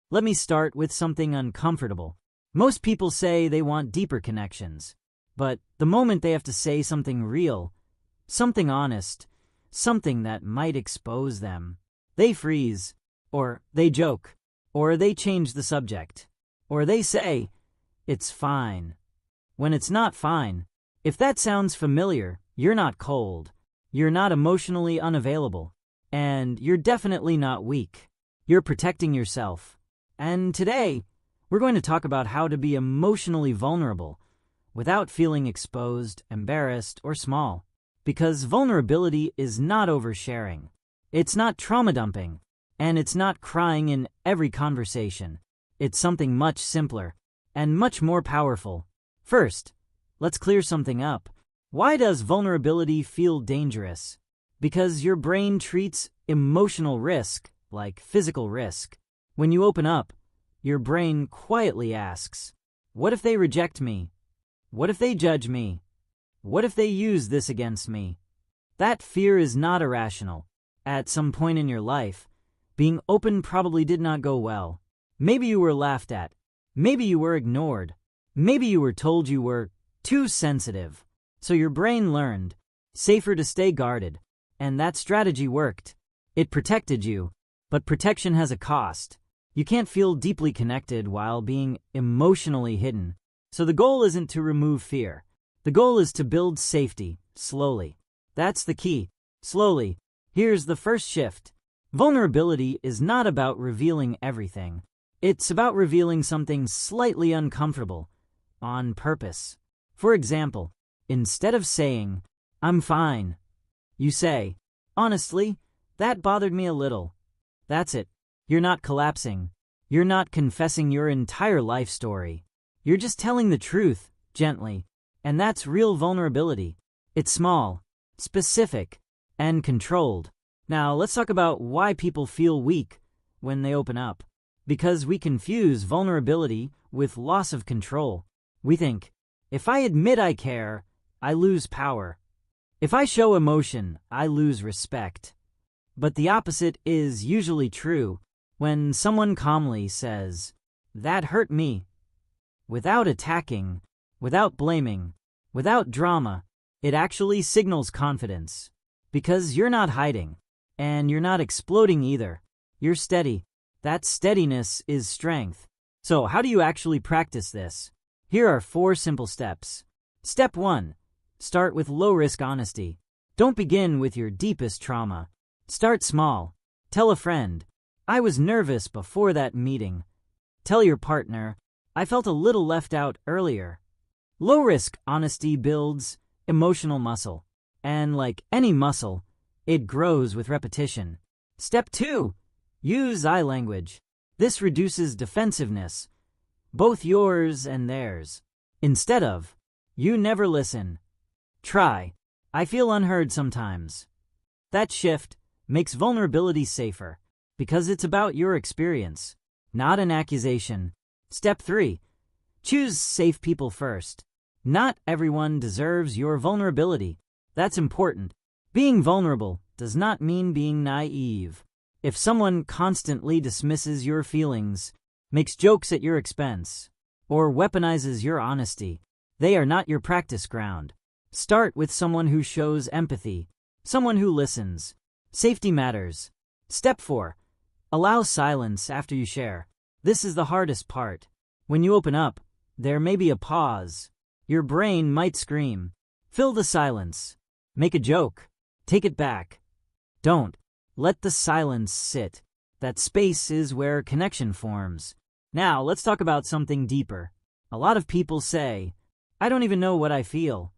Let me start with something uncomfortable. Most people say they want deeper connections, but the moment they have to say something real, something honest, something that might expose them, they freeze, or they joke, or they change the subject, or they say, "It's fine," when it's not fine. If that sounds familiar, you're not cold, you're not emotionally unavailable, and you're definitely not weak. You're protecting yourself. And today, we're going to talk about how to be emotionally vulnerable without feeling exposed, embarrassed, or small. Because vulnerability is not oversharing. It's not trauma dumping. And it's not crying in every conversation. It's something much simpler and much more powerful. First, let's clear something up. Why does vulnerability feel dangerous? Because your brain treats emotional risk like physical risk. When you open up, your brain quietly asks, what if they reject me? What if they judge me? What if they use this against me? That fear is not irrational. At some point in your life, being open probably did not go well. Maybe you were laughed at. Maybe you were ignored. Maybe you were told you were too sensitive. So your brain learned, safer to stay guarded. And that strategy worked. It protected you. But protection has a cost. You can't feel deeply connected while being emotionally hidden. So the goal isn't to remove fear. The goal is to build safety, slowly. That's the key. Slowly. Here's the first shift. Vulnerability is not about revealing everything. It's about revealing something slightly uncomfortable, on purpose. For example, instead of saying, "I'm fine," you say, "Honestly, that bothered me a little." That's it. You're not collapsing. You're not confessing your entire life story. You're just telling the truth, gently. And that's real vulnerability. It's small, specific, and controlled. Now, let's talk about why people feel weak when they open up. Because we confuse vulnerability with loss of control. We think, if I admit I care, I lose power. If I show emotion, I lose respect. But the opposite is usually true. When someone calmly says, "That hurt me," without attacking, without blaming, without drama, it actually signals confidence. Because you're not hiding. And you're not exploding either. You're steady. That steadiness is strength. So how do you actually practice this? Here are 4 simple steps. Step 1. Start with low-risk honesty. Don't begin with your deepest trauma. Start small. Tell a friend, "I was nervous before that meeting." Tell your partner, "I felt a little left out earlier." Low-risk honesty builds emotional muscle. And like any muscle, it grows with repetition. Step 2. Use I language. This reduces defensiveness, both yours and theirs. Instead of, "You never listen," try, "I feel unheard sometimes." That shift makes vulnerability safer because it's about your experience, not an accusation. Step 3. Choose safe people first. Not everyone deserves your vulnerability. That's important. Being vulnerable does not mean being naive. If someone constantly dismisses your feelings, makes jokes at your expense, or weaponizes your honesty, they are not your practice ground. Start with someone who shows empathy, someone who listens. Safety matters. Step 4. Allow silence after you share. This is the hardest part. When you open up, there may be a pause. Your brain might scream. Fill the silence. Make a joke. Take it back. Don't. Let the silence sit. That space is where connection forms. Now, let's talk about something deeper. A lot of people say, "I don't even know what I feel."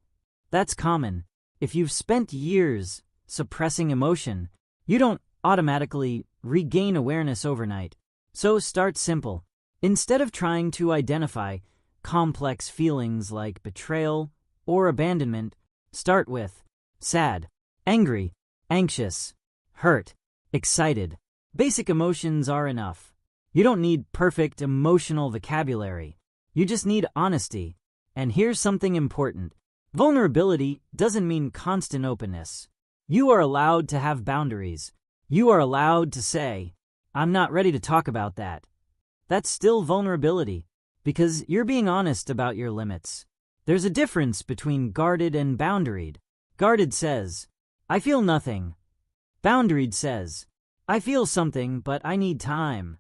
That's common. If you've spent years suppressing emotion, you don't automatically regain awareness overnight. So start simple. Instead of trying to identify complex feelings like betrayal or abandonment, start with sad, angry, anxious, hurt, excited. Basic emotions are enough. You don't need perfect emotional vocabulary. You just need honesty. And here's something important. Vulnerability doesn't mean constant openness. You are allowed to have boundaries. You are allowed to say, "I'm not ready to talk about that." that's still vulnerability, because you're being honest about your limits. There's a difference between guarded and boundaried. Guarded says, I feel nothing. Boundaried says, I feel something, but I need time.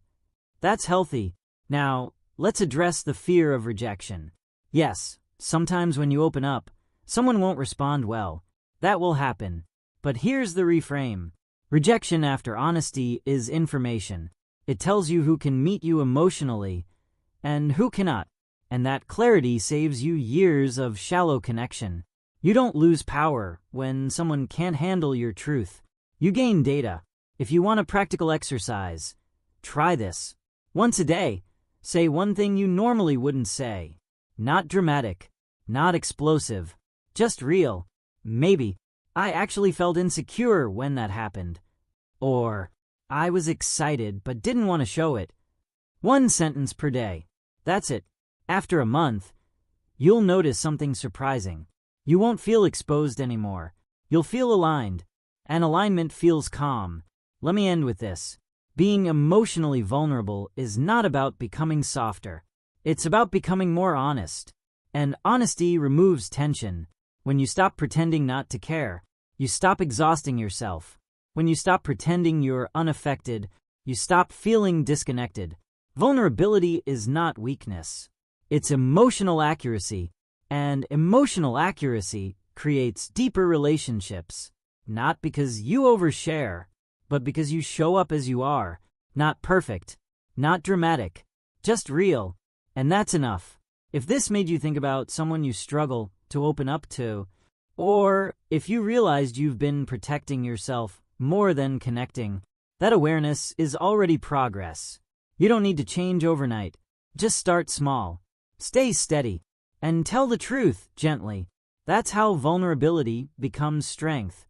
That's healthy. Now, let's address the fear of rejection. Yes, sometimes when you open up, someone won't respond well. That will happen. But here's the reframe. Rejection after honesty is information. It tells you who can meet you emotionally and who cannot. And that clarity saves you years of shallow connection. You don't lose power when someone can't handle your truth. You gain data. If you want a practical exercise, try this. Once a day, say one thing you normally wouldn't say. Not dramatic, not explosive, just real. Maybe, I actually felt insecure when that happened. Or, I was excited but didn't want to show it. One sentence per day. That's it. After a month, you'll notice something surprising. You won't feel exposed anymore. You'll feel aligned. And alignment feels calm. Let me end with this. Being emotionally vulnerable is not about becoming softer. It's about becoming more honest. And honesty removes tension. When you stop pretending not to care, you stop exhausting yourself. When you stop pretending you're unaffected, you stop feeling disconnected. Vulnerability is not weakness. It's emotional accuracy, and emotional accuracy creates deeper relationships, not because you overshare, but because you show up as you are, not perfect, not dramatic, just real, and that's enough. If this made you think about someone you struggle to open up to, or if you realized you've been protecting yourself more than connecting, that awareness is already progress. You don't need to change overnight. Just start small. Stay steady, and tell the truth gently. That's how vulnerability becomes strength.